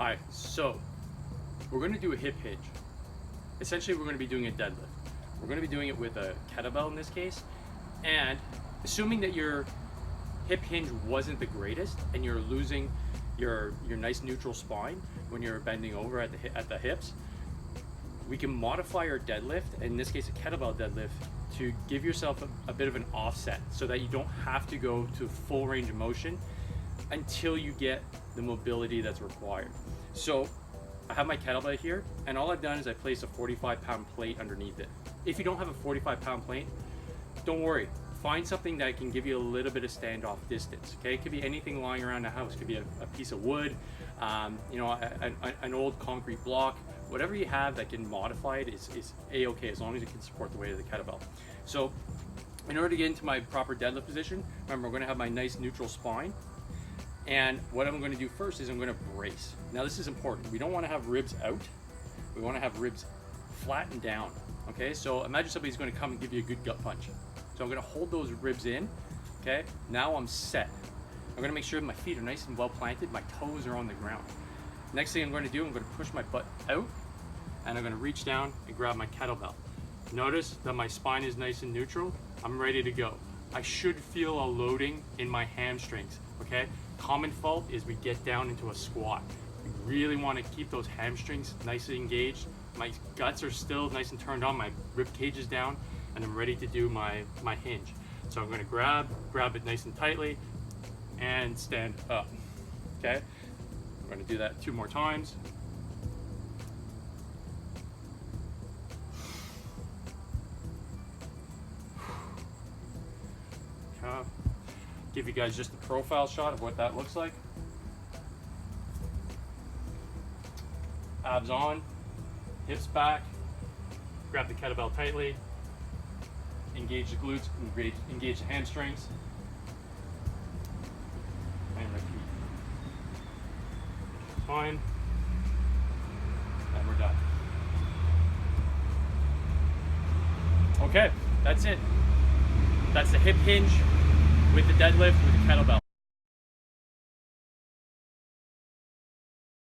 Hi, so we're going to do a hip hinge. Essentially, we're going to be doing a deadlift. We're going to be doing it with a kettlebell in this case, and assuming that your hip hinge wasn't the greatest and you're losing your nice neutral spine when you're bending over at the hips, we can modify our deadlift, in this case a kettlebell deadlift, to give yourself a bit of an offset so that you don't have to go to full range of motion until you get the mobility that's required. So I have my kettlebell here, and all I've done is I placed a 45-pound plate underneath it. If you don't have a 45-pound plate, don't worry. Find something that can give you a little bit of standoff distance. Okay, it could be anything lying around the house. It could be a piece of wood, an old concrete block. Whatever you have that can modify it is a-okay, as long as it can support the weight of the kettlebell. So in order to get into my proper deadlift position, remember, I'm going to have my nice neutral spine. And what I'm going to do first is I'm going to brace. Now this is important. We don't want to have ribs out. We want to have ribs flat and down. Okay, so imagine somebody's going to come and give you a good gut punch. So I'm going to hold those ribs in. Okay, now I'm set. I'm going to make sure my feet are nice and well planted. My toes are on the ground. Next thing I'm going to do, I'm going to push my butt out, and I'm going to reach down and grab my kettlebell. Notice that my spine is nice and neutral. I'm ready to go. I should feel a loading in my hamstrings. Okay, common fault is we get down into a squat. We really want to keep those hamstrings nicely engaged. My guts are still nice and turned on. My rib cage is down, and I'm ready to do my hinge. So I'm going to grab it nice and tightly and stand up. Okay, I'm going to do that 2 more times. Give you guys just a profile shot of what that looks like. Abs on, hips back, grab the kettlebell tightly, engage the glutes, engage the hamstrings, and repeat. Fine, and we're done. Okay, that's it. That's the hip hinge with the deadlift with the kettlebell.